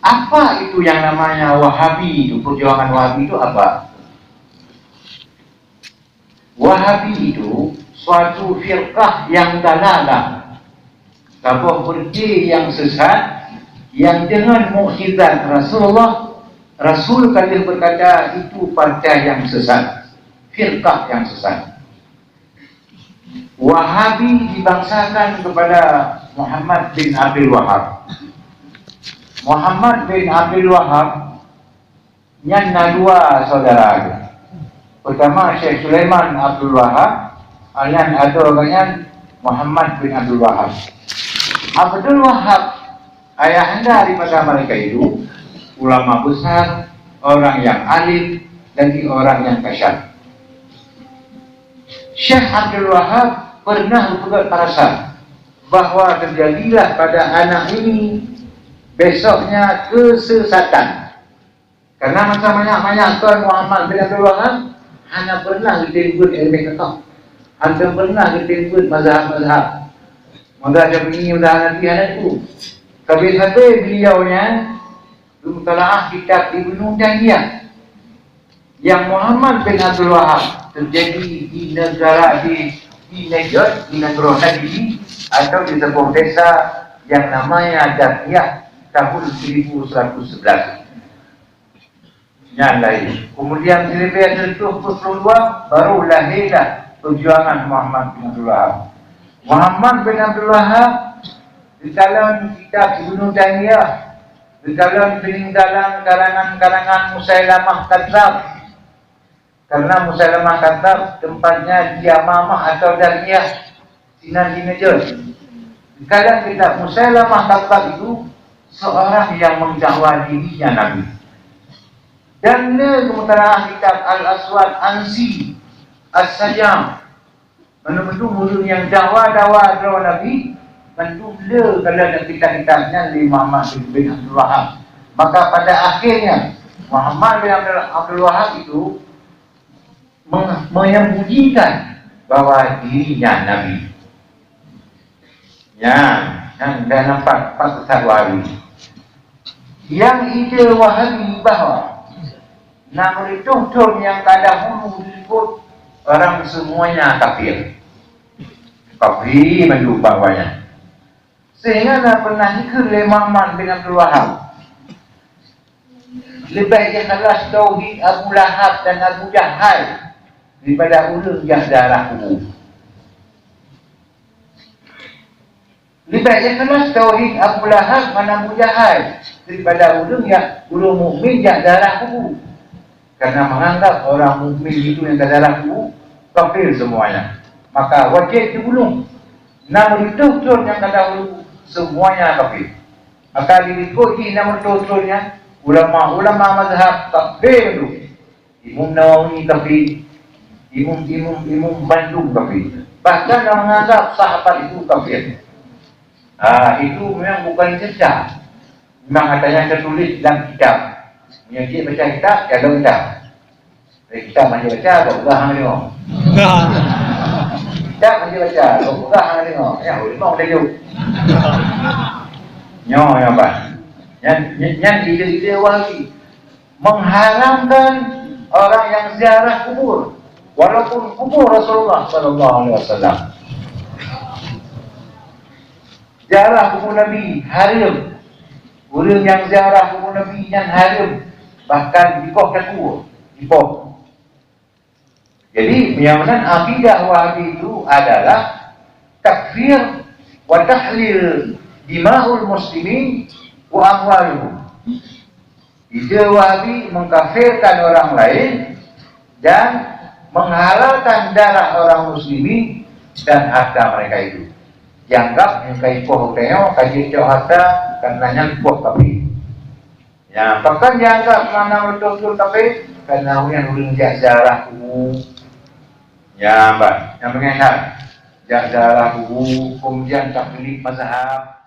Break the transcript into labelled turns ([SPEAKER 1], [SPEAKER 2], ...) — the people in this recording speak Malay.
[SPEAKER 1] Apa itu yang namanya Wahabi itu? Perjuangan Wahabi itu apa? Wahabi itu suatu firqah yang dalalah, sebuah pergi yang sesat, yang dengan mukjizat Rasulullah, Rasul kali berkata itu partai yang sesat, firqah yang sesat. Wahabi dibangsakan kepada Muhammad bin Abdul Wahab. Muhammad bin Abdul Wahab nyana dua saudara. Pertama Syekh Sulaiman Abdul Wahab, yang ada orangnya Muhammad bin Abdul Wahab. Abdul Wahab ayahanda daripada mereka itu ulama besar, orang yang alim, dan orang yang kasyaf. Syekh Abdul Wahab pernah berperasaan bahwa terjadilah pada anak ini besoknya kesesatan. Karena masa banyak-banyak Tuan Muhammad bin Abdul Wahab hanya pernah ditembut ilmu fiqh, hanya pernah ditembut mazhab-mazhab. Maka ada begini, mudah nanti ada itu. Tapi beliaunya mentalaah kitab Ibnu Taimiyah yang Muhammad bin Abdul Wahab terjadi di negara di Najd, di negara Najd, atau di sebuah desa yang namanya Dafiyah tahun 1111. Yang lain. Kemudian 1972 baru lahirlah perjuangan Muhammad bin Abdul Wahab. Muhammad bin Abdul Wahab di dalam kitab Ibnu Taimiyah, di dalam peninggalan karangan-karangan Musailamah Kadzdzab. Karena Musailamah Kadzdzab tempatnya di Yamamah atau Dariyah, Sinan di Najd. Di dalam kitab Musailamah Kadzdzab itu seorang yang mendakwa dirinya Nabi. Dan kemudian kitab Al-Aswad Ansi As-Sajam menurut mulut yang dakwa-dakwa Nabi mendula kalau dalam kitab-kitabnya Muhammad bin Abdul Wahab. Maka pada akhirnya Muhammad bin Abdul Wahab itu menyembunyikan bahwa dirinya Nabi. Ya, yang dah nampak pasal Wahabi. Yang ide Wahabi bahawa nak berituh yang dahulu disebut orang semuanya kafir. Kafir menjumpa banyak. Sehingga nak pernah dikir oleh Muhammad bin Abdul Wahab. Lebih ikhlas tauhid Abu Lahab dan Abu Jahal daripada ulun yang darah kubur. Lebih ikhlas tauhid Abu Lahab dan Abu Jahal daripada ulun mukmin yang darah kubur. Karena menganggap orang mukmin itu yang darah kubur kafir semuanya. Maka wajib dibunuh. Namun itu yang dahulu semuanya kafir. Maka diikuti namun tuturnya ulama-ulama mazhab kafir itu. Imam Nawawi kafir, Imam Bandung kafir. Bahkan yang menganggap sahabat itu kafir. Itu memang bukan cerita. Memang katanya tertulis dalam kitab. Yang dia baca kitab, jaga kitab. Kita masih baca, kau pegang hang tengok. Kita masih baca, kau pegang hang tengok. Ya, mau tengok. Nyo, ya apa? Yang ide-ide Wahabi mengharamkan orang yang ziarah kubur, walaupun kubur Rasulullah sallallahu alaihi wasallam. Ziarah kubur Nabi haram. Orang yang ziarah kubur Nabi yang haram, bahkan dikohkan kubur, dikoh. Jadi yang mana akidah Wahabi itu adalah takfir wa tahlil dima'ul muslimin wa amwaluhum. Ide Wahabi mengkafirkan orang lain dan menghalalkan darah orang muslimin dan harta mereka itu. Dianggap yang kai poh teo kaji teo harta karenanya poh tapi. Ya, bahkan dianggap mana betul-betul tapi karena yang ulun jarah kubu. Ya, Mbak, yang mengenal jarah kubu, kemudian taklid mazhab.